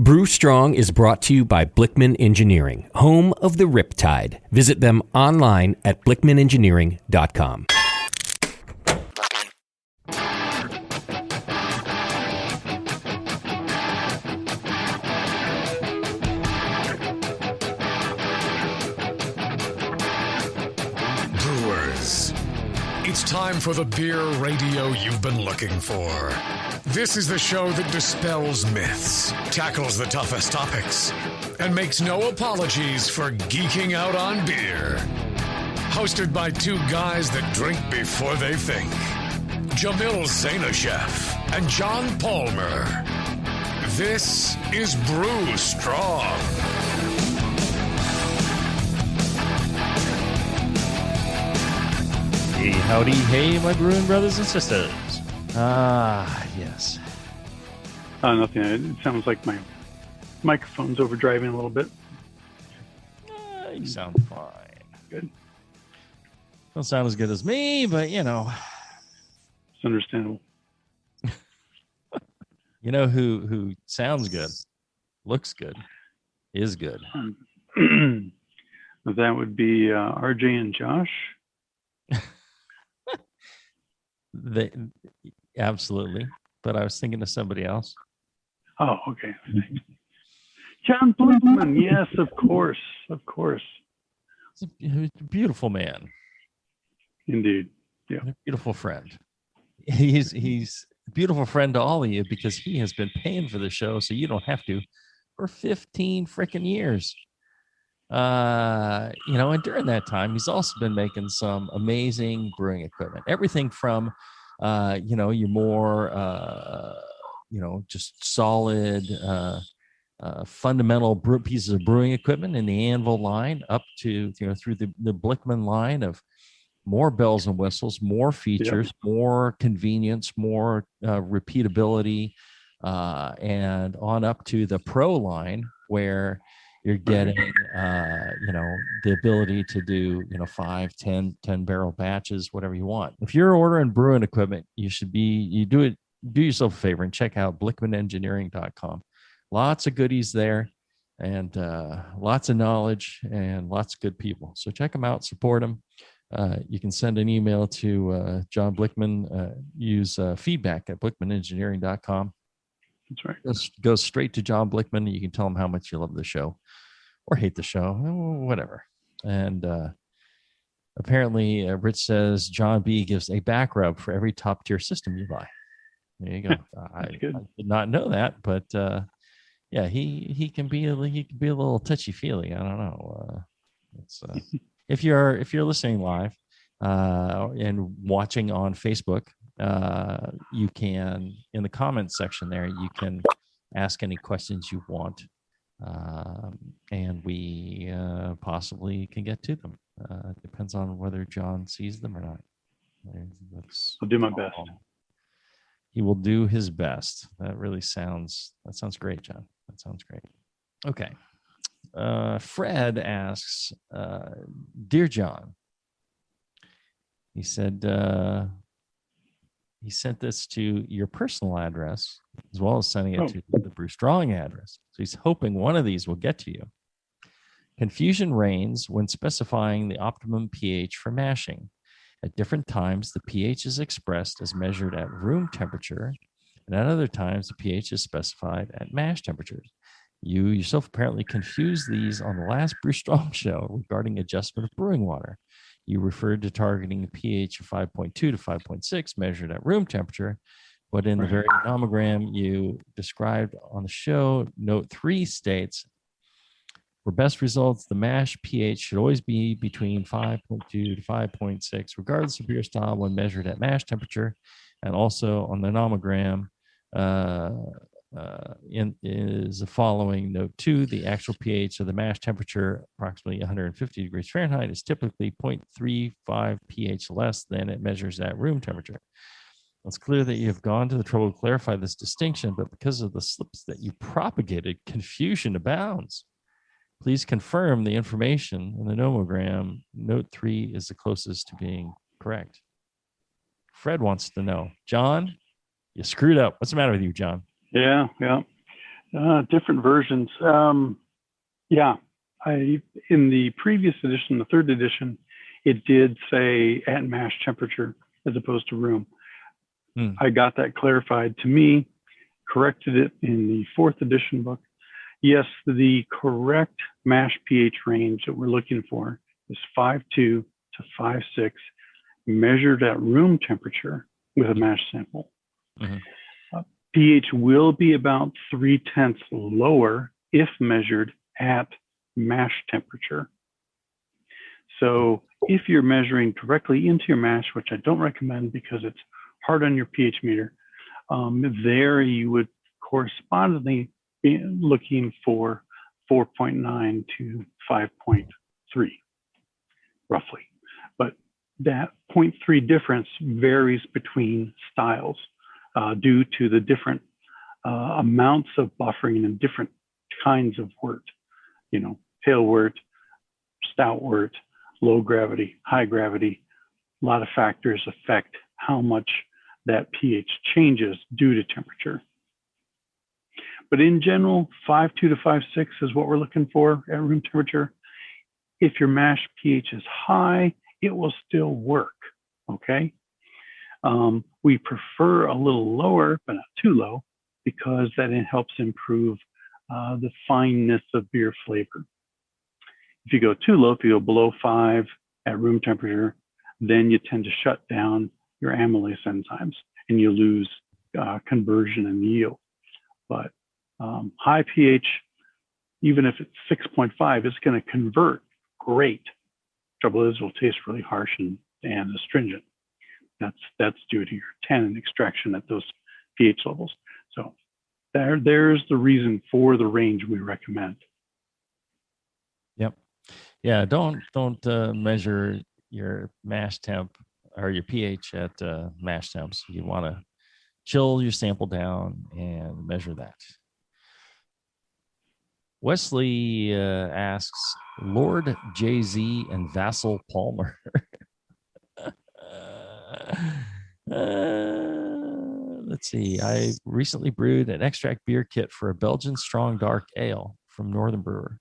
Brew Strong is brought to you by Blickman Engineering, home of the Riptide. Visit them online at blickmanengineering.com. Brewers, it's time for the beer radio you've been looking for. This is the show that dispels myths, tackles the toughest topics, and makes no apologies for geeking out on beer. Hosted by two guys that drink before they think, Jamil Zainasheff and John Palmer. This is Brew Strong. Hey, howdy, hey, my brewing brothers and sisters. Yes. Nothing. It sounds like my microphone's overdriving a little bit. You sound fine. Good. Don't sound as good as me, but you know. It's understandable. You know who sounds good, looks good, is good. That would be RJ and Josh. They absolutely, but I was thinking of somebody else. Oh, okay. John Blickman. Yes, of course. He's a beautiful man. Indeed. Yeah. A beautiful friend. He's a beautiful friend to all of you because he has been paying for the show, so you don't have to, for 15 freaking years. And during that time, he's also been making some amazing brewing equipment. Everything from, your more, just solid, fundamental pieces of brewing equipment in the Anvil line up to, through the Blickman line of more bells and whistles, more features, more convenience, more repeatability, and on up to the Pro line where you're getting, the ability to do, 5, 10 barrel batches, whatever you want. If you're ordering brewing equipment, do yourself a favor and check out blickmanengineering.com. Lots of goodies there and lots of knowledge and lots of good people. So check them out, support them. You can send an email to John Blickman, use feedback at blickmanengineering.com. That's right. Go straight to John Blickman. You can tell him how much you love the show or hate the show, whatever. And apparently, Rich says John B gives a back rub for every top tier system you buy. There you go. I did not know that, but he can be a little touchy feely. I don't know. If you're listening live and watching on Facebook. You can, in the comments section there, you can ask any questions you want, and we possibly can get to them. Depends on whether John sees them or not. I'll do my best. He will do his best. That sounds great, John. That sounds great. Okay. Fred asks, Dear John, he said, he sent this to your personal address as well as sending it to the Brew Strong address. So he's hoping one of these will get to you. Confusion reigns when specifying the optimum pH for mashing. At different times, the pH is expressed as measured at room temperature, and at other times, the pH is specified at mash temperatures. You yourself apparently confused these on the last Brew Strong show regarding adjustment of brewing water. You referred to targeting a pH of 5.2 to 5.6 measured at room temperature, but in the very nomogram you described on the show, note 3 states, for best results, the mash pH should always be between 5.2 to 5.6, regardless of beer style when measured at mash temperature. And also on the nomogram, is the following note 2, the actual pH of the mash temperature, approximately 150 degrees Fahrenheit, is typically 0.35 pH less than it measures at room temperature. It's clear that you have gone to the trouble to clarify this distinction, but because of the slips that you propagated, confusion abounds. Please confirm the information in the nomogram. Note 3 is the closest to being correct. Fred wants to know, John, you screwed up. What's the matter with you, John? Yeah. Different versions. Yeah, in the previous edition, the third edition, it did say at mash temperature as opposed to room. I got that clarified to me, corrected it in the fourth edition book. Yes, the correct mash pH range that we're looking for is 5.2 to 5.6, measured at room temperature with a mash sample. pH will be about 0.3 lower if measured at mash temperature. So if you're measuring directly into your mash, which I don't recommend because it's hard on your pH meter, there you would correspondingly be looking for 4.9 to 5.3, roughly. But that 0.3 difference varies between styles due to the different amounts of buffering and different kinds of wort. You know, pale wort, stout wort, low gravity, high gravity. A lot of factors affect how much that pH changes due to temperature. But in general, 5.2 to 5.6 is what we're looking for at room temperature. If your mash pH is high, it will still work, okay? We prefer a little lower, but not too low, because that helps improve the fineness of beer flavor. If you go too low, if you go below 5 at room temperature, then you tend to shut down your amylase enzymes and you lose conversion and yield. But high pH, even if it's 6.5, it's going to convert great. Trouble is, it will taste really harsh and astringent. That's due to your tannin extraction at those pH levels. So there's the reason for the range we recommend. Yep. Yeah. Don't measure your mash temp or your pH at mash temps. You want to chill your sample down and measure that. Wesley asks, Lord Jay-Z and Vassal Palmer. Let's see. I recently brewed an extract beer kit for a Belgian strong dark ale from Northern Brewer,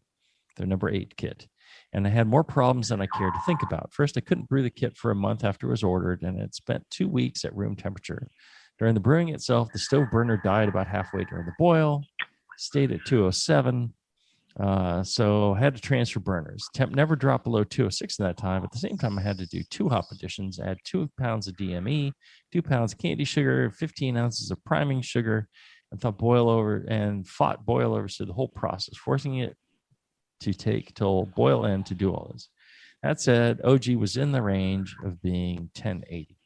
their number 8 kit. And I had more problems than I cared to think about. First, I couldn't brew the kit for a month after it was ordered, and it spent 2 weeks at room temperature. During the brewing itself, the stove burner died about halfway during the boil, stayed at 207. So I had to transfer burners. Temp never dropped below 206 at that time. At the same time, I had to do 2 hop additions, add 2 pounds of DME, 2 pounds of candy sugar, 15 ounces of priming sugar, and fought boilovers through the whole process, forcing it to take till boil end to do all this. That said, OG was in the range of being 1080.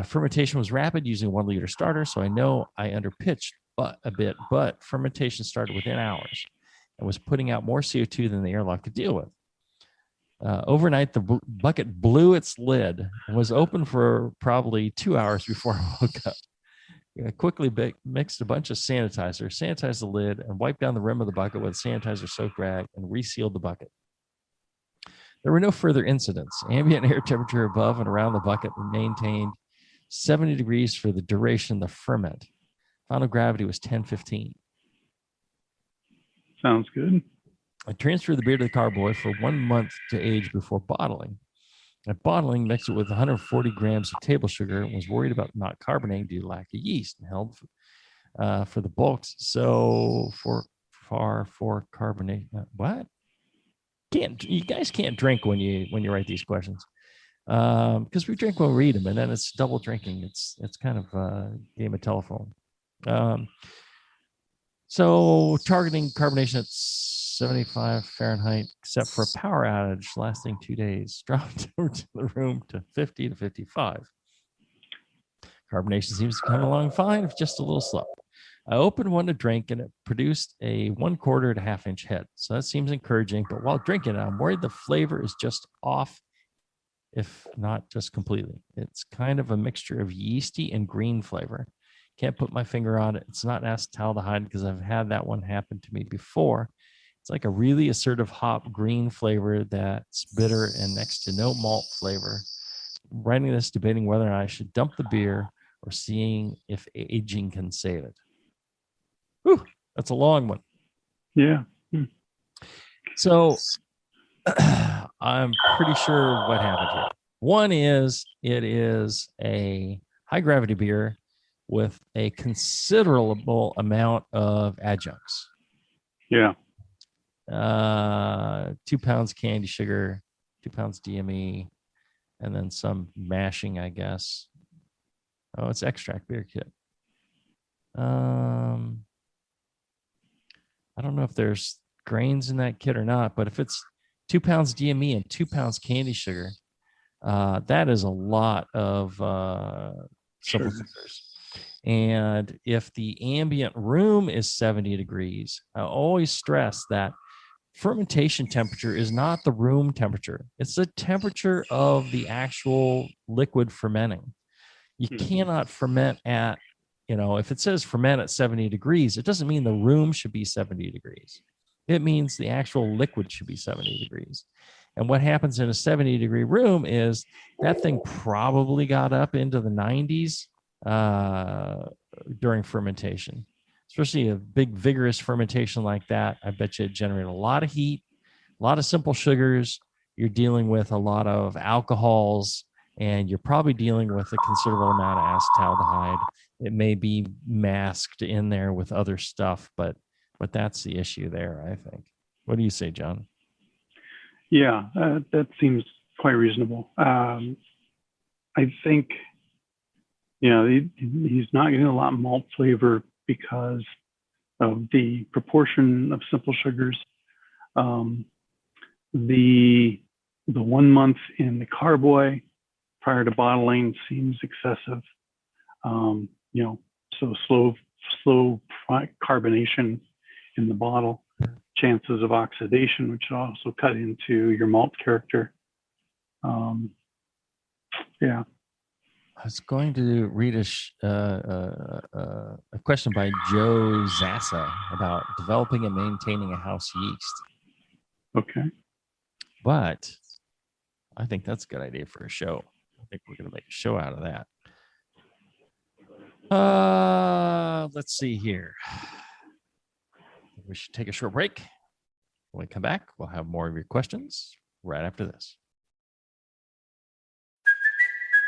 Fermentation was rapid using 1 liter starter, so I know I underpitched a bit, but fermentation started within hours and was putting out more CO2 than the airlock could deal with. Overnight, the bucket blew its lid and was open for probably 2 hours before I woke up. I quickly mixed a bunch of sanitizer, sanitized the lid, and wiped down the rim of the bucket with a sanitizer-soaked rag and resealed the bucket. There were no further incidents. Ambient air temperature above and around the bucket maintained 70 degrees for the duration of the ferment. Final gravity was 1015. Sounds good. I transferred the beer to the carboy for 1 month to age before bottling. At bottling, mixed it with 140 grams of table sugar and was worried about not carbonating due to lack of yeast and held for the bulks. So for carbonate, what? You guys can't drink when you write these questions because we drink when we read them, and then it's double drinking. It's kind of a game of telephone. So targeting carbonation at 75 Fahrenheit, except for a power outage lasting 2 days, dropped over to the room to 50 to 55. Carbonation seems to come along fine, if just a little slow. I opened one to drink, and it produced a 1/4 to 1/2 inch head. So that seems encouraging, but while drinking it, I'm worried the flavor is just off, if not just completely. It's kind of a mixture of yeasty and green flavor. Can't put my finger on it. It's not acetaldehyde because I've had that one happen to me before. It's like a really assertive hop green flavor that's bitter and next to no malt flavor. Writing this, debating whether or not I should dump the beer or seeing if aging can save it. Whew. That's a long one. Yeah. So I'm pretty sure what happened here. One is it is a high gravity beer with a considerable amount of adjuncts. Yeah. 2 pounds candy sugar, 2 pounds DME, and then some mashing, I guess. Oh, it's extract beer kit. I don't know if there's grains in that kit or not, but if it's 2 pounds DME and 2 pounds candy sugar, that is a lot of simple sugars. And if the ambient room is 70 degrees, I always stress that fermentation temperature is not the room temperature. It's the temperature of the actual liquid fermenting. You cannot ferment at, if it says ferment at 70 degrees, it doesn't mean the room should be 70 degrees. It means the actual liquid should be 70 degrees. And what happens in a 70-degree room is that thing probably got up into the 90s during fermentation. Especially a big, vigorous fermentation like that, I bet you it generated a lot of heat, a lot of simple sugars. You're dealing with a lot of alcohols, and you're probably dealing with a considerable amount of acetaldehyde. It may be masked in there with other stuff, but that's the issue there, I think. What do you say, John? Yeah, that seems quite reasonable. I think, he's not getting a lot of malt flavor because of the proportion of simple sugars. The 1 month in the carboy prior to bottling seems excessive. So slow carbonation in the bottle, chances of oxidation, which also cut into your malt character. Yeah. I was going to read a question by Joe Zassa about developing and maintaining a house yeast. Okay. But I think that's a good idea for a show. I think we're going to make a show out of that. Let's see here. We should take a short break. When we come back, we'll have more of your questions right after this.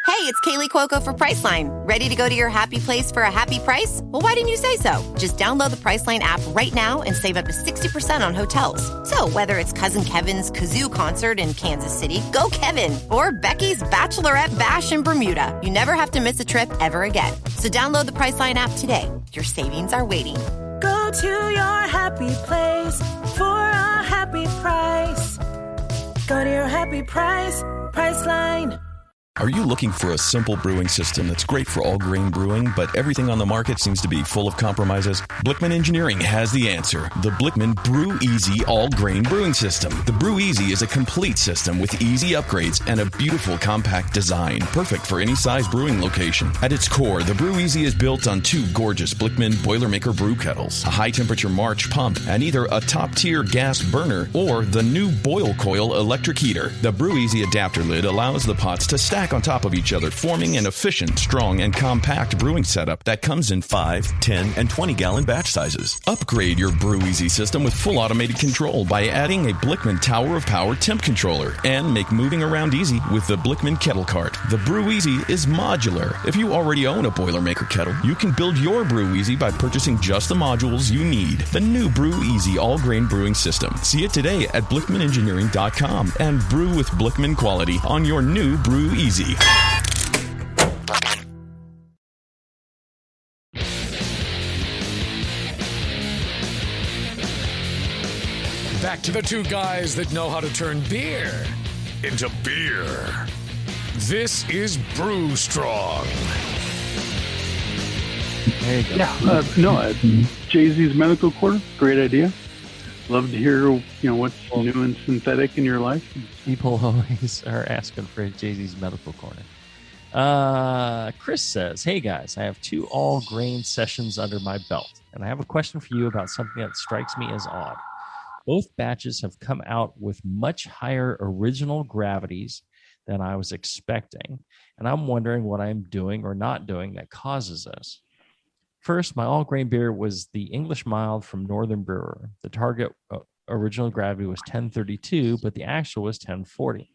Hey, it's Kaylee Cuoco for Priceline. Ready to go to your happy place for a happy price? Well, why didn't you say so? Just download the Priceline app right now and save up to 60% on hotels. So whether it's Cousin Kevin's Kazoo Concert in Kansas City, go Kevin, or Becky's Bachelorette Bash in Bermuda, you never have to miss a trip ever again. So download the Priceline app today. Your savings are waiting. Go to your happy place for a happy price. Go to your happy price, Priceline. Are you looking for a simple brewing system that's great for all grain brewing, but everything on the market seems to be full of compromises? Blickman Engineering has the answer. The Blickman Brew Easy All Grain Brewing System. The Brew Easy is a complete system with easy upgrades and a beautiful compact design, perfect for any size brewing location. At its core, the Brew Easy is built on 2 gorgeous Blickman Boilermaker brew kettles, a high-temperature March pump, and either a top-tier gas burner or the new Boil Coil electric heater. The Brew Easy adapter lid allows the pots to stack on top of each other, forming an efficient, strong, and compact brewing setup that comes in 5, 10, and 20-gallon batch sizes. Upgrade your Brew Easy system with full automated control by adding a Blickman Tower of Power temp controller, and make moving around easy with the Blickman Kettle Cart. The Brew Easy is modular. If you already own a Boilermaker kettle, you can build your Brew Easy by purchasing just the modules you need. The new Brew Easy all-grain brewing system. See it today at BlickmanEngineering.com and brew with Blickman quality on your new Brew Easy. Back to the 2 guys that know how to turn beer into beer. This is Brew Strong. There you go. Yeah, Jay-Z's Medical Quarter, great idea. Love to hear, what's new and synthetic in your life. People always are asking for Jay-Z's Medical Corner. Chris says, hey guys, I have 2 all-grain sessions under my belt, and I have a question for you about something that strikes me as odd. Both batches have come out with much higher original gravities than I was expecting, and I'm wondering what I'm doing or not doing that causes this. First, my all grain beer was the English mild from Northern Brewer. The target original gravity was 1032, but the actual was 1040.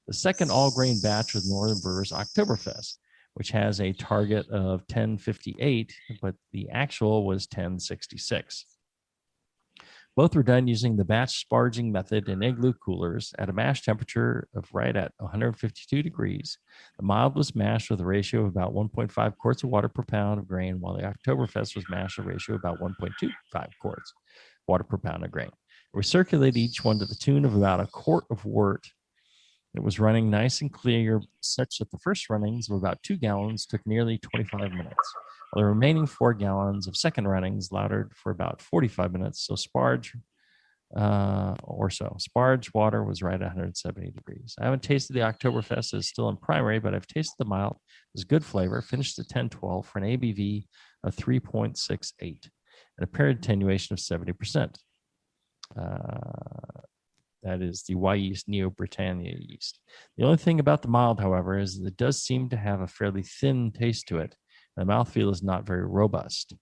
The second all grain batch was Northern Brewer's Oktoberfest, which has a target of 1058, but the actual was 1066. Both were done using the batch sparging method in igloo coolers at a mash temperature of right at 152 degrees. The mild was mashed with a ratio of about 1.5 quarts of water per pound of grain, while the Oktoberfest was mashed at a ratio of about 1.25 quarts water per pound of grain. We circulated each one to the tune of about a quart of wort. It was running nice and clear, such that the first runnings of about 2 gallons took nearly 25 minutes, while the remaining 4 gallons of second runnings loudered for about 45 minutes. So sparge water was right at 170 degrees. I haven't tasted the Oktoberfest. It's still in primary, but I've tasted the mild. It was good flavor. Finished at 1012 for an ABV of 3.68 and a paired attenuation of 70%. That is the Y yeast, Neo Britannia yeast. The only thing about the mild, however, is that it does seem to have a fairly thin taste to it. The mouthfeel is not very robust.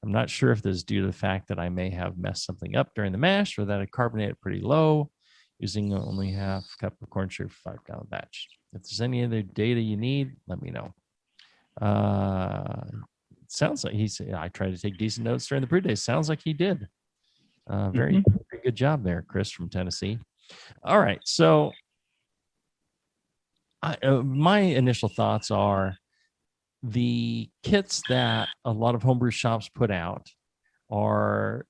I'm not sure if this is due to the fact that I may have messed something up during the mash or that I carbonated pretty low, using only half a cup of corn syrup for 5 gallon batch. If there's any other data you need, let me know. It sounds like he said, I tried to take decent notes during the brew day. Sounds like he did. Very good job there, Chris from Tennessee. All right. So my initial thoughts are the kits that a lot of homebrew shops put out are,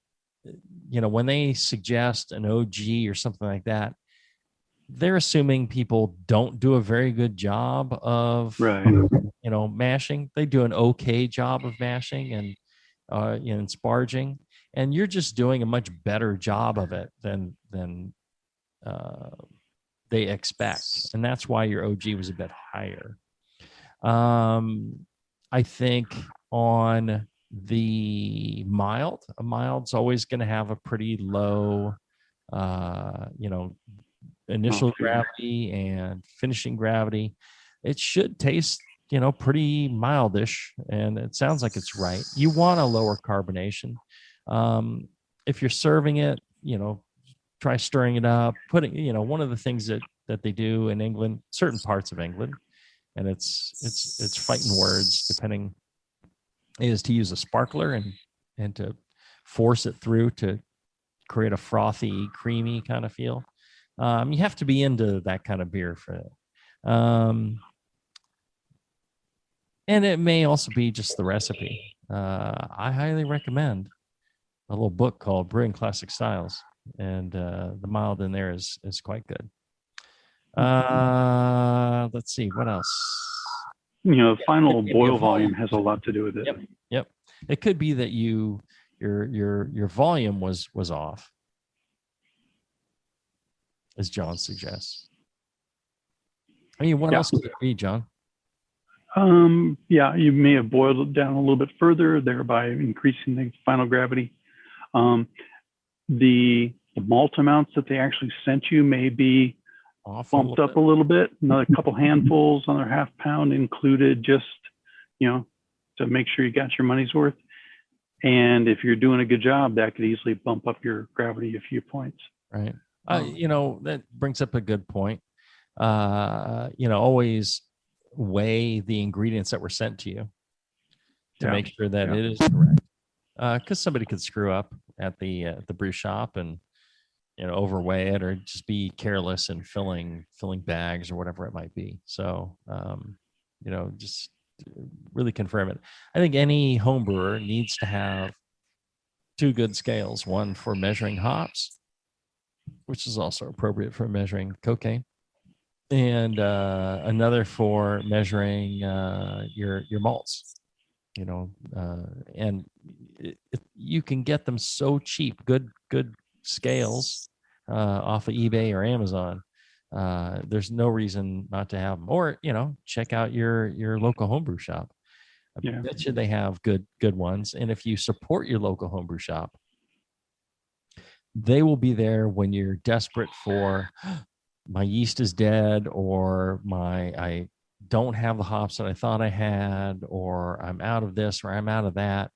when they suggest an OG or something like that, they're assuming people don't do a very good job of, mashing. They do an okay job of mashing and sparging. And you're just doing a much better job of it than they expect. And that's why your OG was a bit higher. I think on the mild, a mild's always going to have a pretty low, initial gravity and finishing gravity. It should taste, pretty mildish, and it sounds like it's right. You want a lower carbonation. If you're serving it, try stirring it up, one of the things that they do in England, certain parts of England, and it's fighting words depending, is to use a sparkler and to force it through to create a frothy, creamy kind of feel. You have to be into that kind of beer for it. And it may also be just the recipe. I highly recommend a little book called Brewing Classic Styles, and the mild in there is quite good. Let's see, what else? The final boil volume has a lot to do with it. Yep. It could be that your volume was off, as John suggests. What else could it be, John? You may have boiled it down a little bit further, thereby increasing the final gravity. The malt amounts that they actually sent you may be bumped up a little bit, another couple handfuls, another half pound included, just, to make sure you got your money's worth. And if you're doing a good job, that could easily bump up your gravity a few points. Right. That brings up a good point. Always weigh the ingredients that were sent to you to make sure that it is correct. Because somebody could screw up at the brew shop and overweigh it, or just be careless in filling bags or whatever it might be. So just really confirm it. I think any home brewer needs to have 2 good scales: one for measuring hops, which is also appropriate for measuring cocaine, and another for measuring your malts. And you can get them so cheap, good scales off of eBay or Amazon. There's no reason not to have them. Or check out your local homebrew shop. I bet you they have good ones. And if you support your local homebrew shop, they will be there when you're desperate for, my yeast is dead, or I don't have the hops that I thought I had, or I'm out of this, or I'm out of that.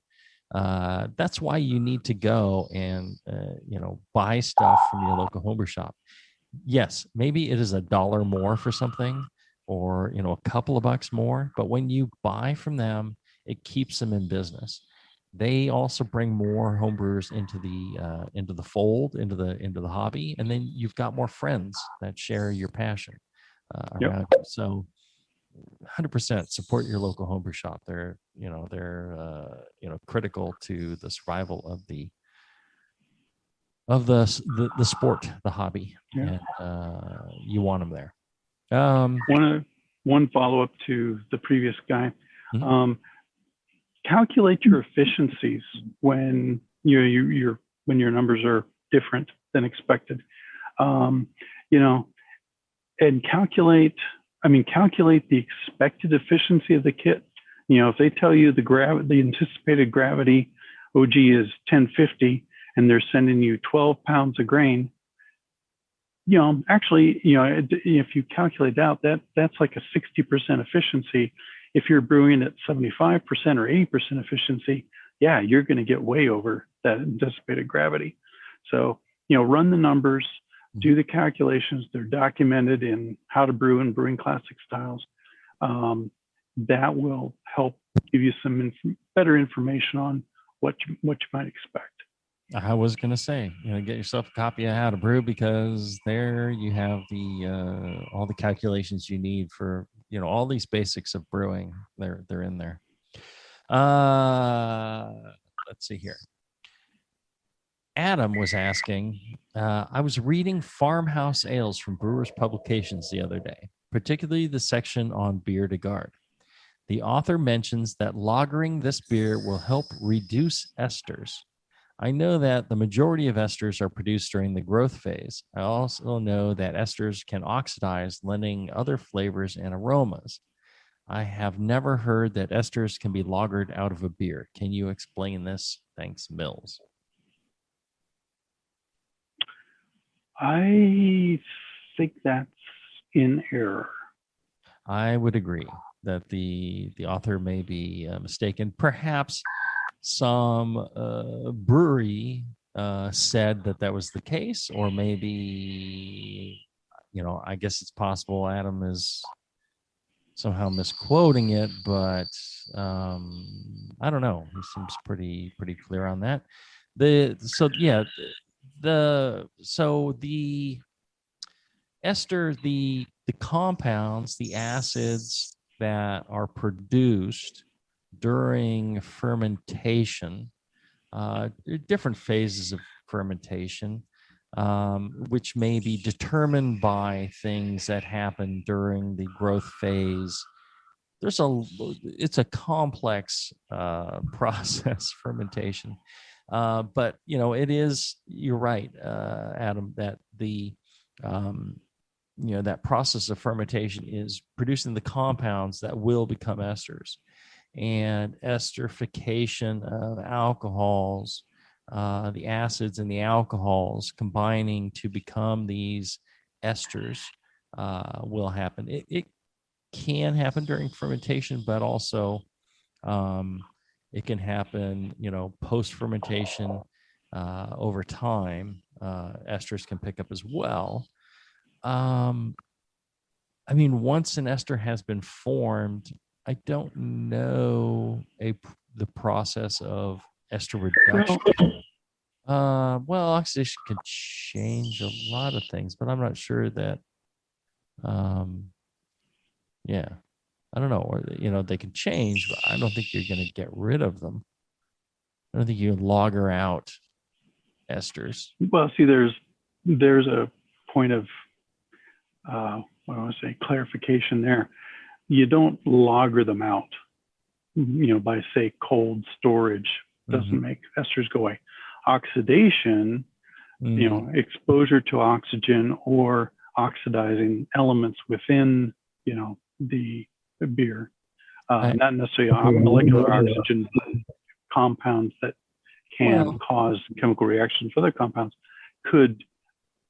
That's why you need to go and buy stuff from your local homebrew shop. Yes, maybe it is $1 more for something, or a couple of bucks more, but when you buy from them, it keeps them in business. They also bring more homebrewers into the fold, into the hobby, and then you've got more friends that share your passion around you. So 100% support your local homebrew shop. They're critical to the survival of the sport, the hobby. Yeah. And you want them there. One follow-up to the previous guy. Mhm. Calculate your efficiencies when your numbers are different than expected. And calculate the expected efficiency of the kit. If they tell you the anticipated gravity OG is 1050 and they're sending you 12 pounds of grain, if you calculate out that's like a 60% efficiency. If you're brewing at 75% or 80% efficiency, you're going to get way over that anticipated gravity. So, run the numbers, do the calculations. They're documented in How to Brew and Brewing Classic Styles. That will help give you some better information on what you might expect. I was going to say, get yourself a copy of How to Brew, because there you have all the calculations you need for, all these basics of brewing. They're in there. Let's see here. Adam was asking, I was reading Farmhouse Ales from Brewers Publications the other day, particularly the section on beer to guard. The author mentions that lagering this beer will help reduce esters. I know that the majority of esters are produced during the growth phase. I also know that esters can oxidize, lending other flavors and aromas. I have never heard that esters can be lagered out of a beer. Can you explain this? Thanks, Mills. I think that's in error. I would agree that the author may be mistaken. Perhaps some brewery said that was the case, or maybe, I guess it's possible Adam is somehow misquoting it, but I don't know. He seems pretty clear on that. The ester, the compounds, the acids that are produced during fermentation, different phases of fermentation, which may be determined by things that happen during the growth phase. It's a complex process, fermentation. But it is, you're right, Adam, that that process of fermentation is producing the compounds that will become esters. And esterification of alcohols, the acids and the alcohols combining to become these esters will happen. It can happen during fermentation, but also it can happen, post-fermentation over time. Esters can pick up as well. Once an ester has been formed, I don't know the process of ester reduction. Oxidation can change a lot of things, but I'm not sure that. I don't know. Or they can change, but I don't think you're going to get rid of them. I don't think you can lager out esters. Well, see, there's a point of clarification there. You don't lager them out, by say cold storage doesn't make esters go away. Oxidation, exposure to oxygen or oxidizing elements within, the beer, not necessarily molecular oxygen, but compounds that can cause chemical reactions for other compounds, could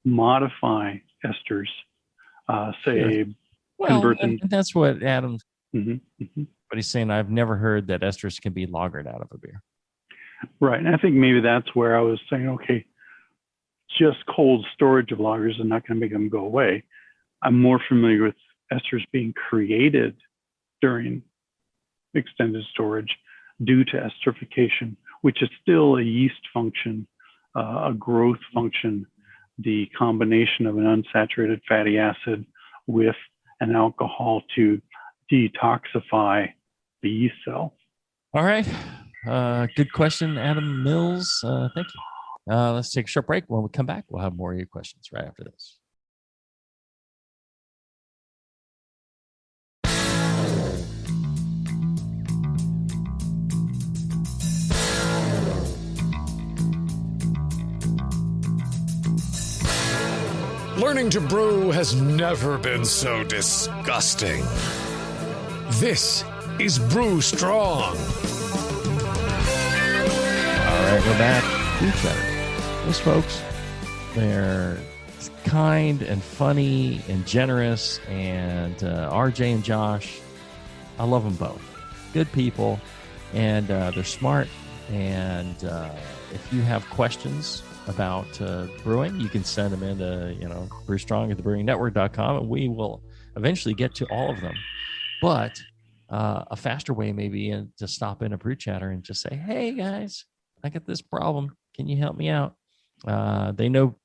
modify esters, convert them. And that's what Adam, but he's saying, I've never heard that esters can be lagered out of a beer. Right. And I think maybe that's where I was saying, okay, just cold storage of lagers is not going to make them go away. I'm more familiar with esters being created during extended storage due to esterification, which is still a yeast function, a growth function, the combination of an unsaturated fatty acid with an alcohol to detoxify the yeast cell. All right. Good question, Adam Mills. Thank you. Let's take a short break. When we come back, we'll have more of your questions right after this. Learning to brew has never been so disgusting. This is Brew Strong. All right, we're back. Brew Cheddar. Those folks, they're kind and funny and generous. And RJ and Josh, I love them both. Good people, and they're smart. And if you have questions about brewing, you can send them into, Brew Strong at thebrewingnetwork.com, and we will eventually get to all of them. But a faster way maybe to stop in a Brew Chatter and just say, hey guys, I got this problem. Can you help me out? They know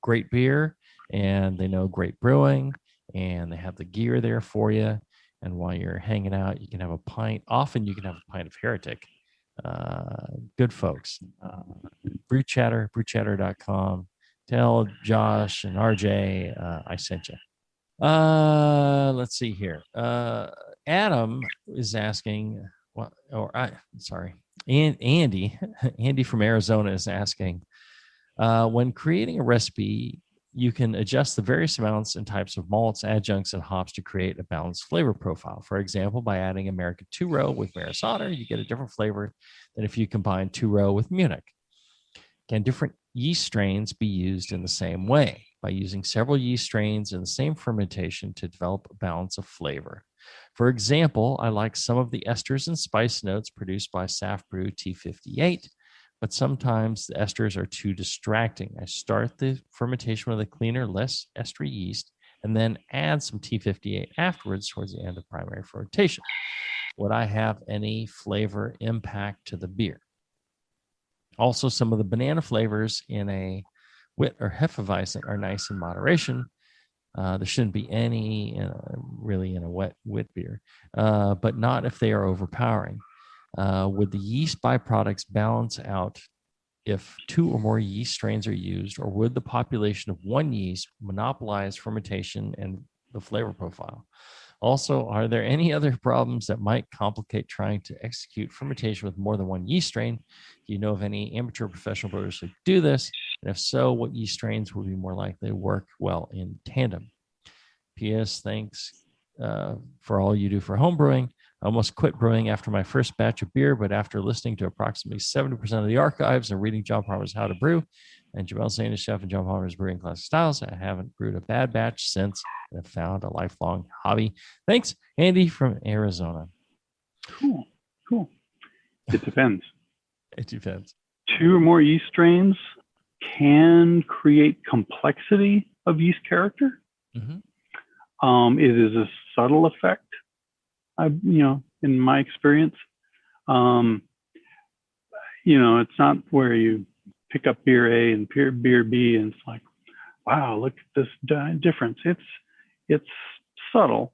great beer, and they know great brewing, and they have the gear there for you. And while you're hanging out, you can have a pint. Often you can have a pint of Heretic. Good folks. Brew Chatter, brewchatter.com. Tell Josh and RJ I sent you. Let's see here. Adam is asking, Andy from Arizona is asking, when creating a recipe, you can adjust the various amounts and types of malts, adjuncts, and hops to create a balanced flavor profile. For example, by adding American 2-row with Maris Otter, you get a different flavor than if you combine 2-row with Munich. Can different yeast strains be used in the same way? By using several yeast strains in the same fermentation to develop a balance of flavor. For example, I like some of the esters and spice notes produced by Saf Brew T58, but sometimes the esters are too distracting. I start the fermentation with a cleaner, less estery yeast, and then add some T58 afterwards towards the end of primary fermentation. Would I have any flavor impact to the beer? Also, some of the banana flavors in a wit or Hefeweizen are nice in moderation. There shouldn't be any really in a wit beer, but not if they are overpowering. Would the yeast byproducts balance out if 2 or more yeast strains are used, or would the population of one yeast monopolize fermentation and the flavor profile? Also, are there any other problems that might complicate trying to execute fermentation with more than one yeast strain? Do you know of any amateur professional brewers who do this? And if so, what yeast strains would be more likely to work well in tandem? P.S. Thanks for all you do for homebrewing. I almost quit brewing after my first batch of beer, but after listening to approximately 70% of the archives and reading John Palmer's How to Brew and Jamil saying to chef and John Palmer's Brewing Classic Styles, I haven't brewed a bad batch since and have found a lifelong hobby. Thanks, Andy from Arizona. Cool. It depends. It depends. 2 or more yeast strains can create complexity of yeast character. Mm-hmm. It is a subtle effect. In my experience, it's not where you pick up beer A and beer B and it's like, wow, look at this difference. It's subtle.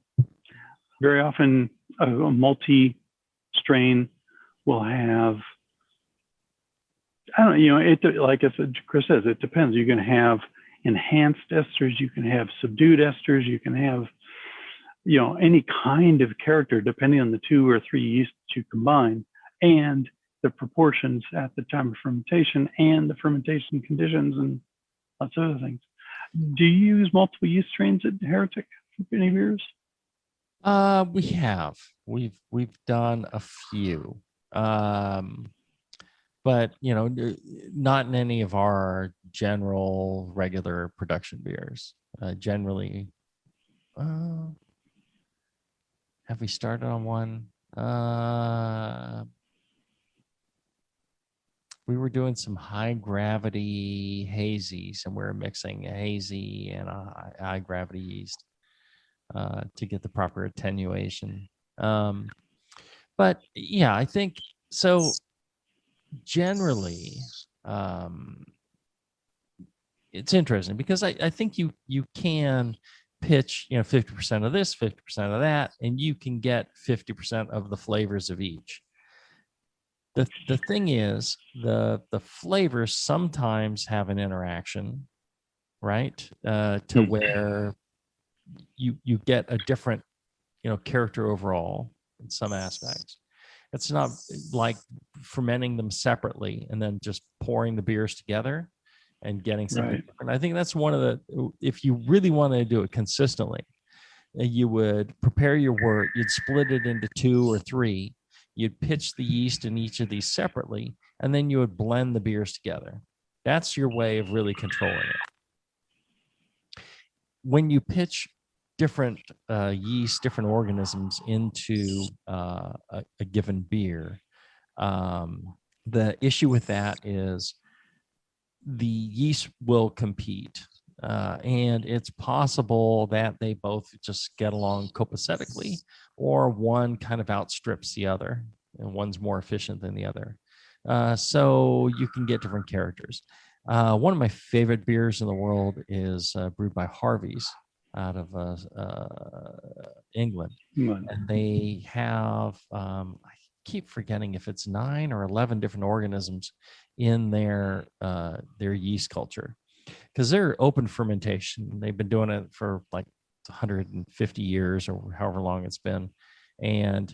Very often a multi-strain will have, like Chris says, it depends. You can have enhanced esters, you can have subdued esters, you can have any kind of character depending on the 2 or 3 yeasts you combine and the proportions at the time of fermentation and the fermentation conditions and lots of other things. Do you use multiple yeast strains at Heretic for any beers? We have. We've done a few. But not in any of our general regular production beers. Generally, have we started on one? we were doing some high gravity hazies, and we were mixing a hazy and a high gravity yeast to get the proper attenuation. But yeah, I think so. Generally, it's interesting because I think you can pitch 50% of this, 50% of that, and you can get 50% of the flavors of each. The thing is, the flavors sometimes have an interaction, right? To where you get a different character overall in some aspects. It's not like fermenting them separately and then just pouring the beers together and getting something different. I think that's one of the, if you really want to do it consistently, you would prepare your wort, you'd split it into 2 or 3, you'd pitch the yeast in each of these separately, and then you would blend the beers together. That's your way of really controlling it. When you pitch different yeast, different organisms into a given beer, the issue with that is the yeast will compete, and it's possible that they both just get along copacetically, or one kind of outstrips the other, and one's more efficient than the other. So you can get different characters. One of my favorite beers in the world is brewed by Harvey's out of England, and they have I keep forgetting if it's 9 or 11 different organisms in their yeast culture, because they're open fermentation. They've been doing it for like 150 years or however long it's been, and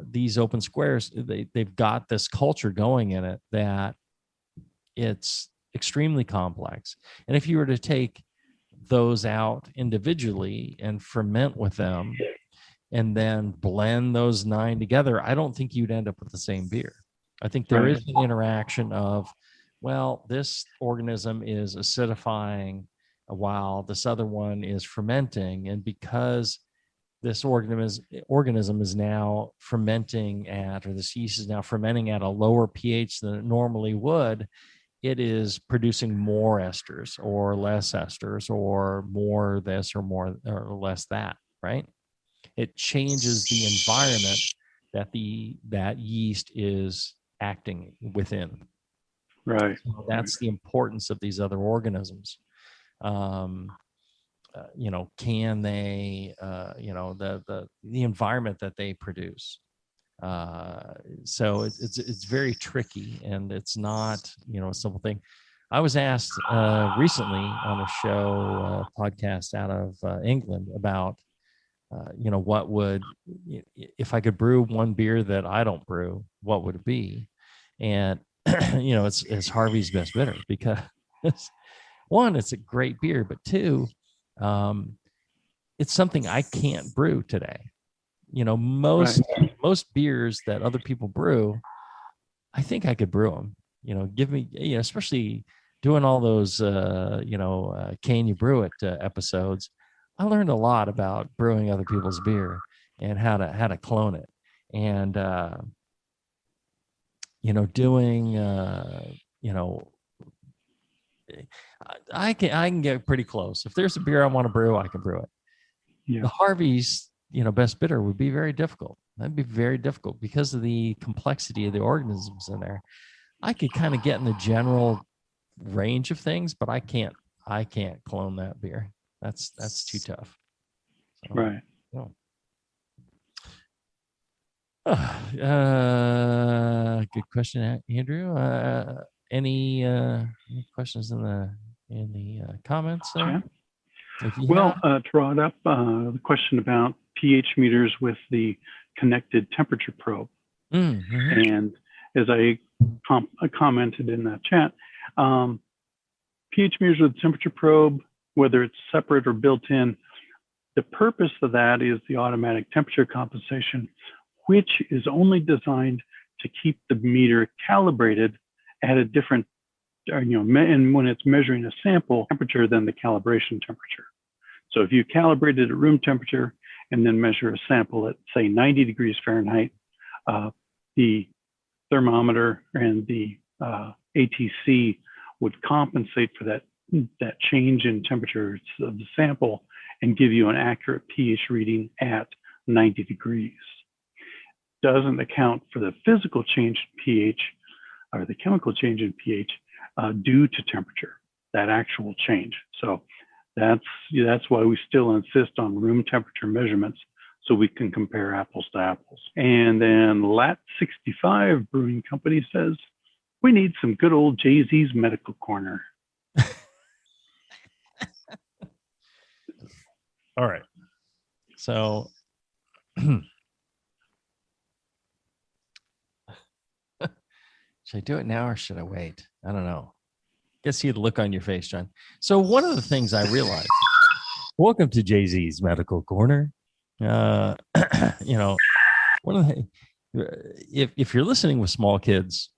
these open squares, they've got this culture going in it that it's extremely complex. And if you were to take those out individually and ferment with them and then blend those 9 together, I don't think you'd end up with the same beer. I think there is an interaction of, well, this organism is acidifying while this other one is fermenting, and because this organism is now fermenting at, or this yeast is now fermenting at a lower pH than it normally would, it is producing more esters or less esters, or more this or more or less that, right? It changes the environment that yeast is acting within. Right. So that's the importance of these other organisms. Can they, the environment that they produce. So it's very tricky, and it's not, a simple thing. I was asked recently on a show, podcast out of England about, what would, if I could brew one beer that I don't brew, what would it be? And, it's Harvey's Best Bitter, because one, it's a great beer, but two, it's something I can't brew today. Most beers that other people brew, I think I could brew them. Give me, especially doing all those, can you brew it episodes. I learned a lot about brewing other people's beer and how to clone it, and doing, I can get pretty close. If there's a beer I want to brew, I can brew it. Yeah. The Harvey's, Best Bitter would be very difficult. That'd be very difficult because of the complexity of the organisms in there. I could kind of get in the general range of things, but I can't clone that beer. That's too tough. So, right. Good question, Andrew. Any questions in the comments? Well, to draw it up, the question about pH meters with the connected temperature probe. Mm-hmm. And as I commented in that chat, pH meters with temperature probe, whether it's separate or built in, the purpose of that is the automatic temperature compensation, which is only designed to keep the meter calibrated at a different, and when it's measuring a sample temperature than the calibration temperature. So if you calibrate it at room temperature and then measure a sample at, say, 90 degrees Fahrenheit, the thermometer and the ATC would compensate for that change in temperature of the sample and give you an accurate pH reading at 90 degrees. Doesn't account for the physical change in pH or the chemical change in pH due to temperature, that actual change. So that's why we still insist on room temperature measurements so we can compare apples to apples. And then Lat65 Brewing Company says, we need some good old Jay-Z's Medical Corner. All right. So should I do it now or should I wait? I don't know. Guess see the look on your face, John. So one of the things I realized, welcome to Jay-Z's Medical Corner. One of the, if you're listening with small kids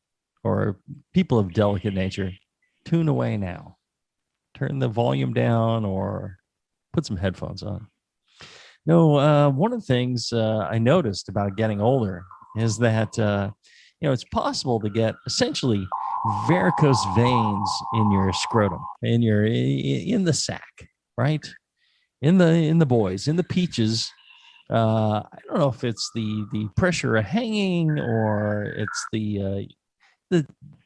or people of delicate nature, tune away now. Turn the volume down or put some headphones on. No, one of the things I noticed about getting older is that it's possible to get essentially varicose veins in your scrotum, in the sac, right? In the boys, in the peaches. I don't know if it's the pressure of hanging or it's the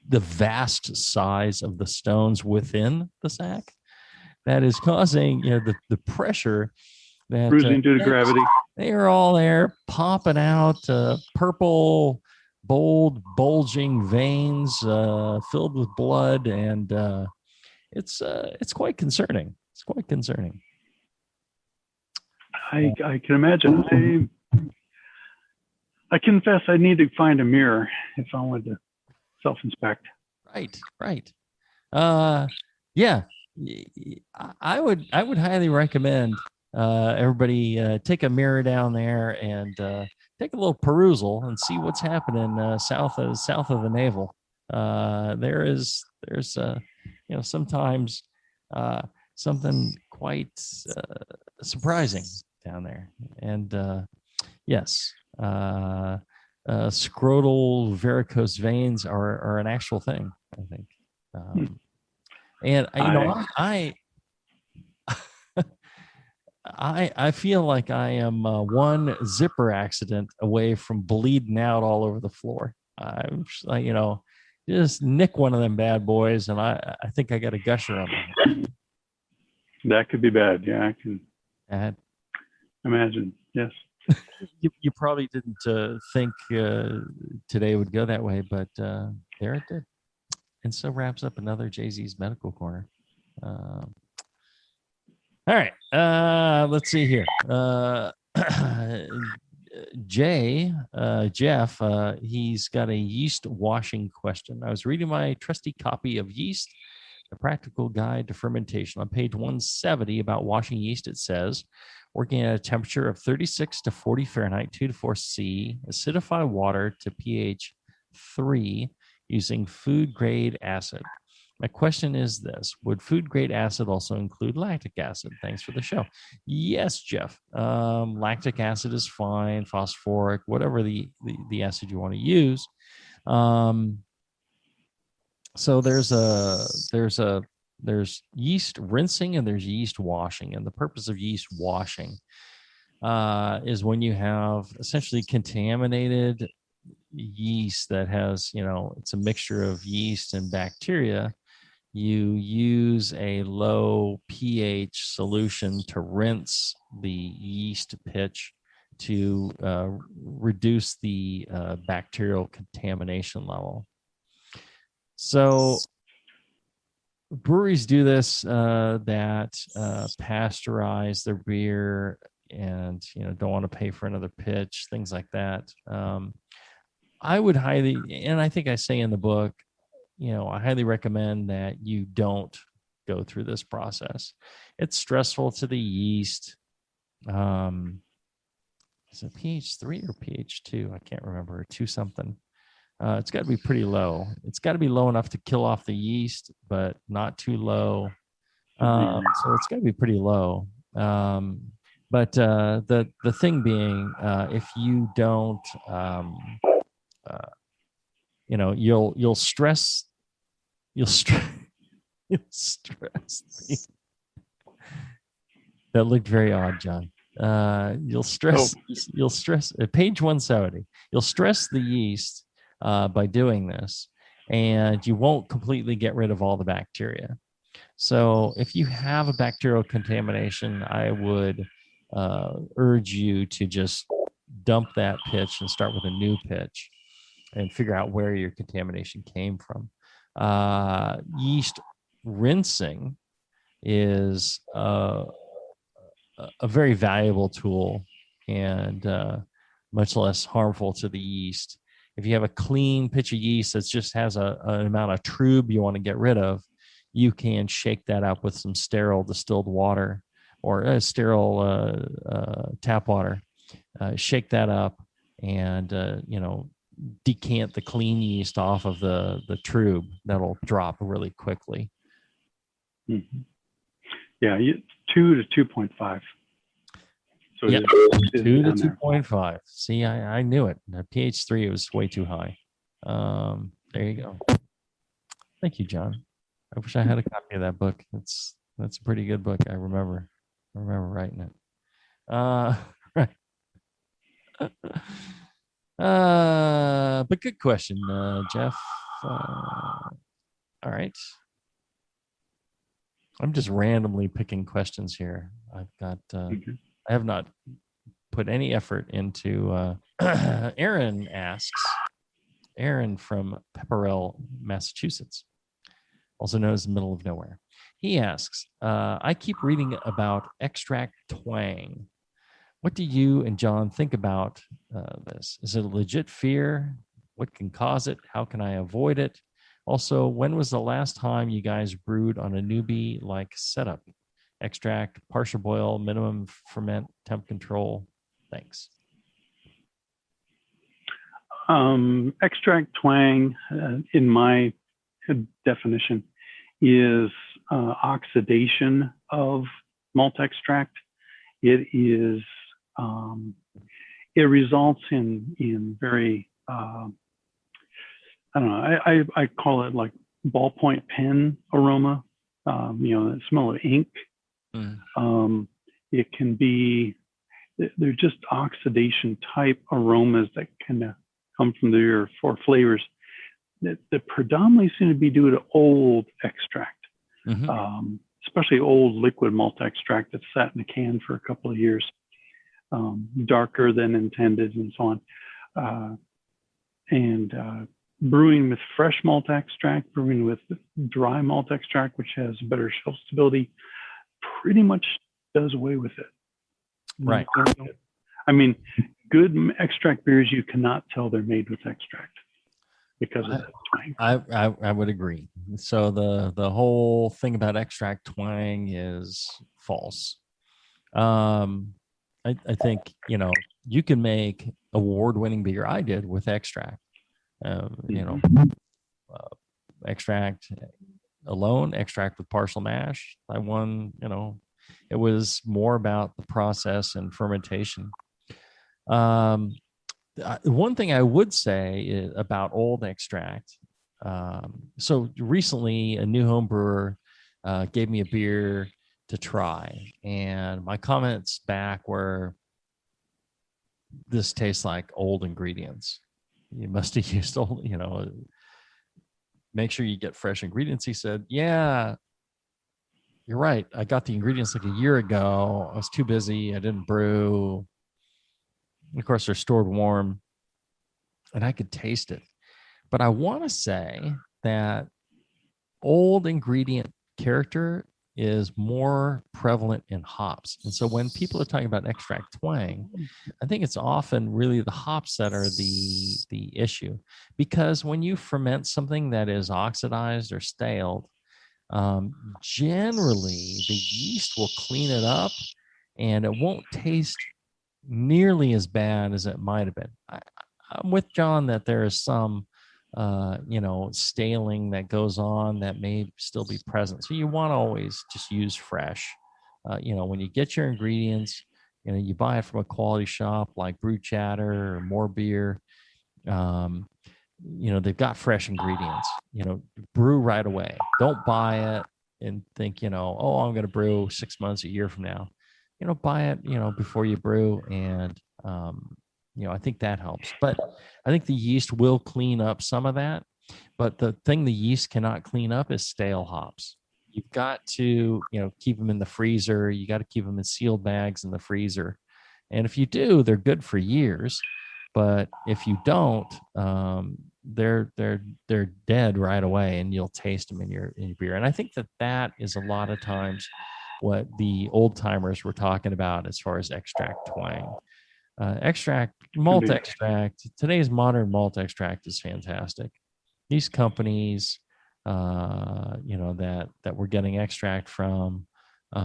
vast size of the stones within the sac that is causing the pressure that bruising due to gravity. They are all there popping out purple, bold, bulging veins filled with blood, and it's quite concerning. It's quite concerning. I can imagine. I confess I need to find a mirror if I wanted to self-inspect. Right. Yeah. I would highly recommend everybody take a mirror down there and take a little perusal and see what's happening south of the navel. There's sometimes something quite surprising down there, and yes, scrotal varicose veins are an actual thing, I think. And I feel like I am one zipper accident away from bleeding out all over the floor. I'm just nick one of them bad boys, and I think I got a gusher on me. That could be bad. Yeah, I can imagine. Yes. You probably didn't think today would go that way, but there it did. And so wraps up another Jay-Z's Medical Corner. All right. Let's see here. Jeff, he's got a yeast washing question. I was reading my trusty copy of Yeast, A Practical Guide to Fermentation. On page 170 about washing yeast, it says, working at a temperature of 36 to 40 Fahrenheit, 2 to 4 C, acidify water to pH 3 using food-grade acid. My question is this: would food-grade acid also include lactic acid? Thanks for the show. Yes, Jeff. Lactic acid is fine, phosphoric, whatever the acid you want to use. So there's yeast rinsing and there's yeast washing. And the purpose of yeast washing is when you have essentially contaminated yeast that has, it's a mixture of yeast and bacteria. You use a low pH solution to rinse the yeast pitch to reduce the bacterial contamination level. So breweries do this that pasteurize their beer and don't want to pay for another pitch, things like that. I would highly, and I think I say in the book, I highly recommend that you don't go through this process. It's stressful to the yeast. Is it pH 3 or pH 2? I can't remember. 2 something. It's got to be pretty low. It's got to be low enough to kill off the yeast, but not too low. So it's got to be pretty low. But the thing being, if you don't you'll stress you'll stress that looked very odd, John. You'll stress at page 170. You'll stress the yeast by doing this, and you won't completely get rid of all the bacteria. So if you have a bacterial contamination, I would urge you to just dump that pitch and start with a new pitch and figure out where your contamination came from. Yeast rinsing is a very valuable tool and much less harmful to the yeast. If you have a clean pitch of yeast that just has an amount of trub you want to get rid of, you can shake that up with some sterile distilled water or sterile tap water. Shake that up and decant the clean yeast off of the trub. That'll drop really quickly. Mm-hmm. Yeah, 2 to 2.5. So yeah, 2 to 2.5. See, I knew it. pH 3, it was way too high. There you go. Thank you, John. I wish I had a copy of that book. That's a pretty good book. I remember writing it. Right. But good question, Jeff. All right. I'm just randomly picking questions here. I've got. I have not put any effort into. Aaron asks. Aaron from Pepperell, Massachusetts, also known as the middle of nowhere. He asks, I keep reading about extract twang. What do you and John think about this? Is it a legit fear? What can cause it? How can I avoid it? Also, when was the last time you guys brewed on a newbie-like setup? Extract, partial boil, minimum ferment, temp control. Thanks. Extract twang, in my definition, is oxidation of malt extract. It is it results in very I don't know. I call it like ballpoint pen aroma. The smell of ink. It can be. They're just oxidation type aromas that kind of come from there for flavors that predominantly seem to be due to old extract, especially old liquid malt extract that's sat in a can for a couple of years, darker than intended and so on. And brewing with fresh malt extract, brewing with dry malt extract, which has better shelf stability, pretty much does away with it. Right. I mean, good extract beers, you cannot tell they're made with extract because of that twang. I would agree. So the whole thing about extract twang is false. I think, you can make award-winning beer. I did with extract. Extract alone, extract with partial mash. I won, it was more about the process and fermentation. One thing I would say about old extract. So recently a new home brewer gave me a beer to try, and my comments back were, this tastes like old ingredients. You must have used old, make sure you get fresh ingredients. He said, yeah, you're right. I got the ingredients like a year ago. I was too busy. I didn't brew. Of course, they're stored warm, and I could taste it. But I want to say that old ingredient character is more prevalent in hops. And so when people are talking about extract twang, I think it's often really the hops that are the issue. Because when you ferment something that is oxidized or staled, generally the yeast will clean it up and it won't taste nearly as bad as it might have been. I'm with John that there is some staling that goes on that may still be present. So you want to always just use fresh. When you get your ingredients, you buy it from a quality shop like Brew Chatter or More Beer. they've got fresh ingredients. Brew right away. Don't buy it and think, oh, I'm going to brew 6 months, a year from now. Buy it, before you brew. And, I think that helps. But I think the yeast will clean up some of that. But the thing the yeast cannot clean up is stale hops. You've got to, keep them in the freezer. You got to keep them in sealed bags in the freezer. And if you do, they're good for years. But if you don't, they're dead right away, and you'll taste them in your beer. And I think that is a lot of times what the old timers were talking about as far as extract twang. Malt extract. Today's modern malt extract is fantastic. These companies, that we're getting extract from, the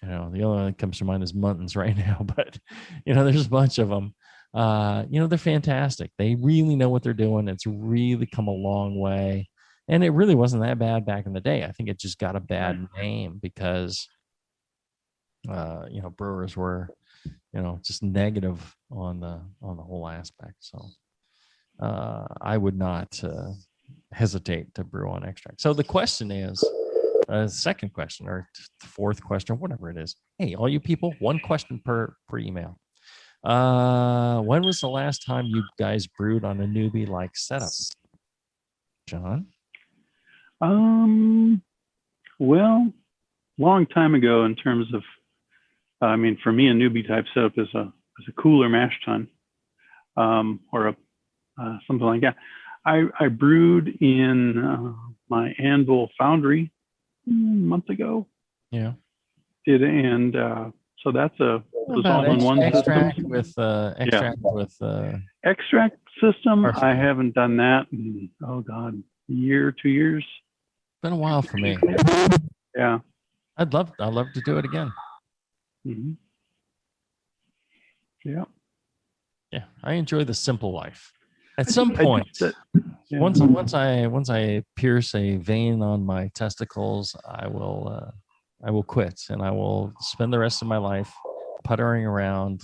only one that comes to mind is Muntons right now, but there's a bunch of them. They're fantastic. They really know what they're doing. It's really come a long way, and it really wasn't that bad back in the day. I think it just got a bad name because, brewers were, just negative on the whole aspect. So, I would not hesitate to brew on extract. So the question is, second question or fourth question, whatever it is. Hey, all you people, one question per email. When was the last time you guys brewed on a newbie like setup? John? Well, long time ago in terms of, for me, a newbie type setup is a cooler mash tun, or something like that. I brewed in my Anvil Foundry a month ago. Yeah. So that's was all-in-one extract system. with Extract system. Perfect. I haven't done that in, oh God, a year, 2 years. Been a while for me. Yeah. I'd love to do it again. Mm-hmm. Yeah. Yeah, I enjoy the simple life. At some point, once I pierce a vein on my testicles, I will quit, and I will spend the rest of my life puttering around,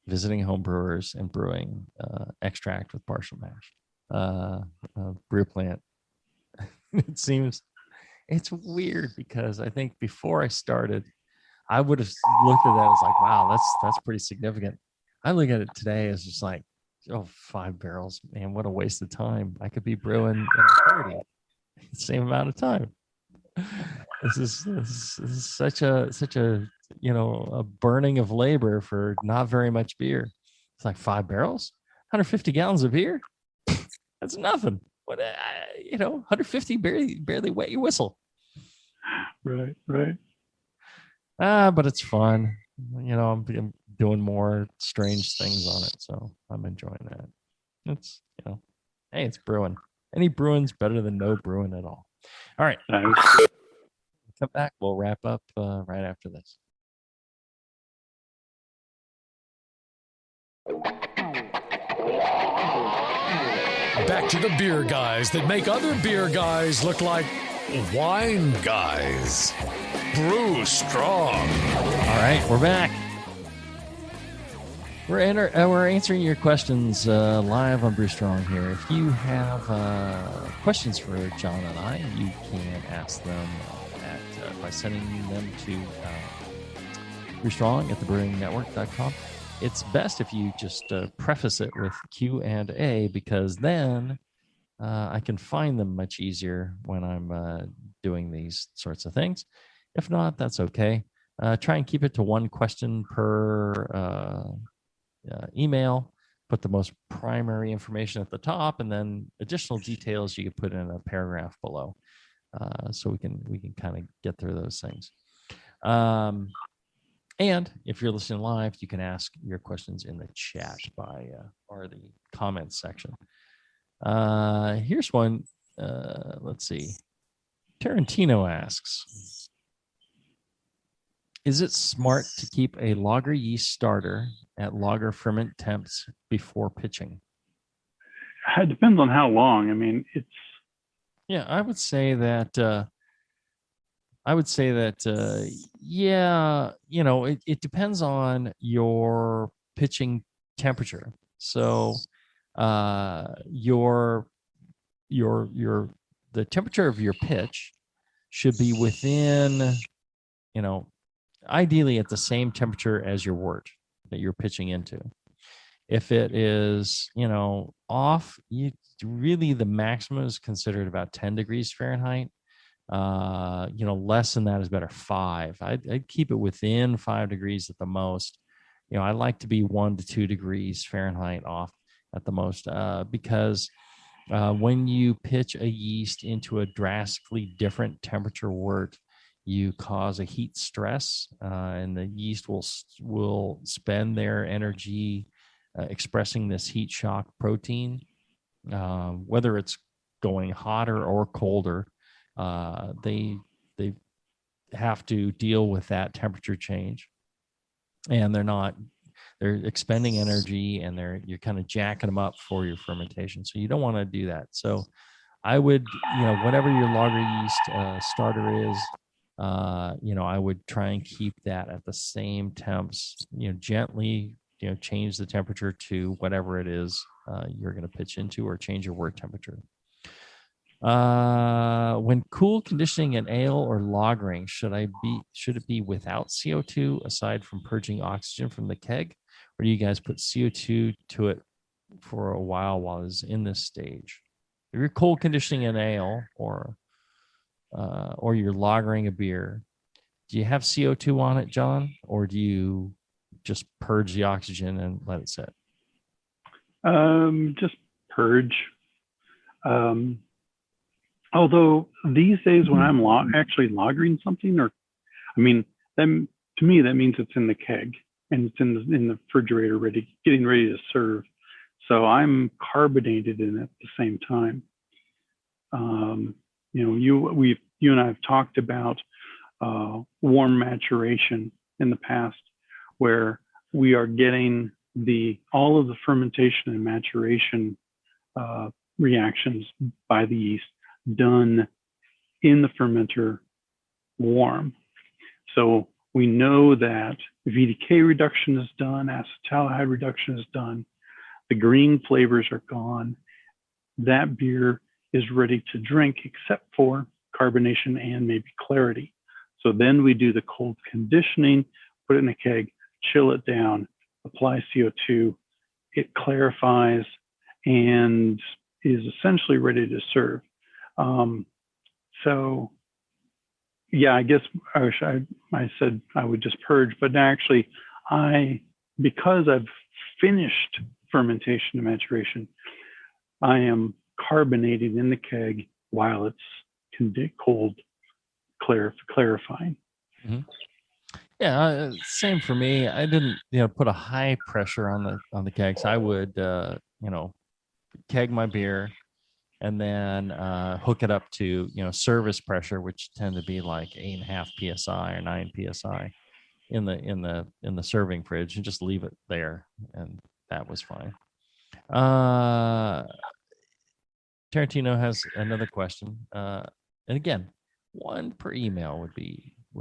visiting home brewers and brewing extract with partial mash. Brew plant. It's weird because I think before I started, I would have looked at that as like, wow, that's pretty significant. I look at it today as just like, 5 barrels, man, what a waste of time. I could be brewing in 30, the same amount of time. This is such a a burning of labor for not very much beer. It's like 5 barrels, 150 gallons of beer. That's nothing. What 150 barely wet your whistle. Right. But it's fun. I'm doing more strange things on it, so I'm enjoying that. It's hey, it's brewing. Any brewing's better than no brewing at all. All right. Come back. We'll wrap up right after this. Back to the beer guys that make other beer guys look like wine guys. Brew Strong. All right, we're back. We're answering your questions live on Brew Strong here. If you have questions for John and I, you can ask them by sending them to brewstrong at thebrewingnetwork.com. It's best if you just preface it with Q&A, because then I can find them much easier when I'm doing these sorts of things. If not, that's okay. Try and keep it to one question per email. Put the most primary information at the top, and then additional details you can put in a paragraph below, so we can kind of get through those things. And if you're listening live, you can ask your questions in the chat or the comments section. Here's one. Let's see. Tarantino asks, is it smart to keep a lager yeast starter at lager ferment temps before pitching? It depends on how long. Yeah, I would say that. Yeah, it depends on your pitching temperature. So the temperature of your pitch should be within, ideally at the same temperature as your wort that you're pitching into. If it is, off, really the maximum is considered about 10 degrees Fahrenheit. Less than that is better. 5. I'd keep it within 5 degrees at the most. I like to be 1 to 2 degrees Fahrenheit off at the most, because when you pitch a yeast into a drastically different temperature wort, you cause a heat stress, and the yeast will spend their energy expressing this heat shock protein, whether it's going hotter or colder. They have to deal with that temperature change, and they're expending energy, and you're kind of jacking them up for your fermentation. So you don't want to do that. So I would, whatever your lager yeast starter is, I would try and keep that at the same temps, gently, change the temperature to whatever it is you're going to pitch into, or change your wort temperature. When cool conditioning an ale or lagering, should it be without CO2 aside from purging oxygen from the keg, or do you guys put CO2 to it for a while it's in this stage? If you're cold conditioning an ale or you're lagering a beer, do you have CO2 on it, John, or do you just purge the oxygen and let it sit? Just purge. Although these days when I'm actually lagering something, then to me that means it's in the keg and it's in the refrigerator, getting ready to serve. So I'm carbonated in it at the same time. You and I have talked about warm maturation in the past, where we are getting all of the fermentation and maturation reactions by the yeast done in the fermenter warm. So we know that VDK reduction is done, acetaldehyde reduction is done, the green flavors are gone. That beer is ready to drink, except for carbonation and maybe clarity. So then we do the cold conditioning, put it in a keg, chill it down, apply CO2, it clarifies and is essentially ready to serve. I guess I said I would just purge, but actually because I've finished fermentation and maturation, I am carbonating in the keg while it's cold, clarifying. Mm-hmm. Yeah, same for me. I didn't, put a high pressure on the kegs. I would, keg my beer and then hook it up to, service pressure, which tend to be like 8.5 psi or 9 psi in the serving fridge, and just leave it there, and that was fine. Tarantino has another question, and again, one per email would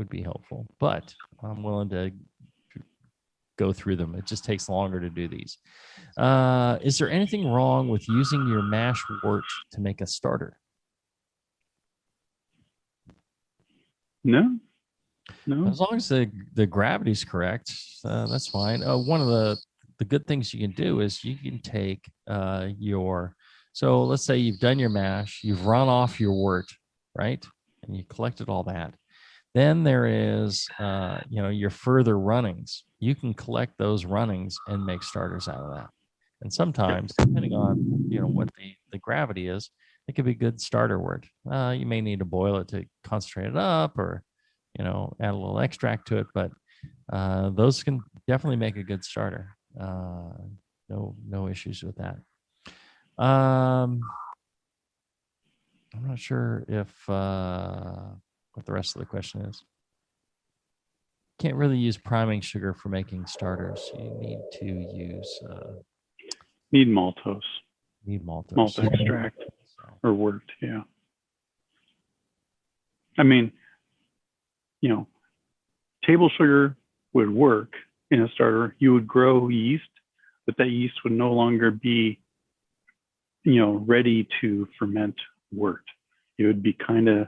be helpful, but I'm willing to go through them. It just takes longer to do these. Is there anything wrong with using your mash wort to make a starter? No. As long as the gravity's correct, that's fine. One of the good things you can do is you can take so let's say you've done your mash, you've run off your wort, right? And you collected all that. Then there is, your further runnings. You can collect those runnings and make starters out of that. And sometimes, depending on, what the gravity is, it could be good starter wort. You may need to boil it to concentrate it up, or, add a little extract to it. But those can definitely make a good starter. No issues with that. I'm not sure if what the rest of the question is. Can't really use priming sugar for making starters. You need to use need maltose. Malt extract or wort, yeah. Table sugar would work in a starter. You would grow yeast, but that yeast would no longer be ready to ferment wort. It would be kind of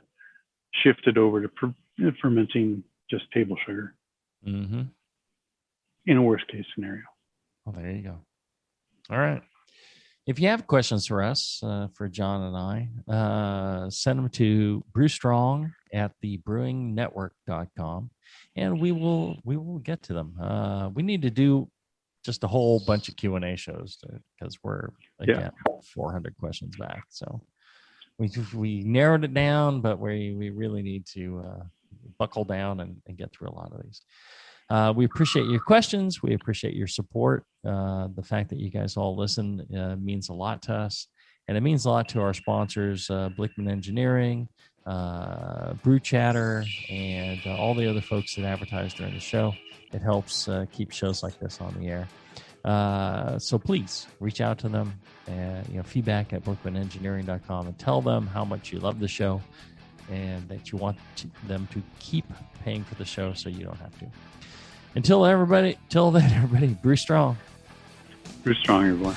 shifted over to fermenting just table sugar in a worst case scenario. Well, there you go. All right. If you have questions for us, for John and I, send them to Brew Strong at thebrewingnetwork.com, and we will get to them. We need to do just a whole bunch of Q&A shows because we're, again, 400 questions back. So we narrowed it down, but we really need to buckle down and get through a lot of these. We appreciate your questions. We appreciate your support. The fact that you guys all listen means a lot to us, and it means a lot to our sponsors, Blickman Engineering, Brew Chatter, and all the other folks that advertise during the show. It helps keep shows like this on the air. So please reach out to them and feedback at blickmanengineering.com and tell them how much you love the show and that you want them to keep paying for the show so you don't have to. Till then, everybody, brew strong. Brew strong, everyone.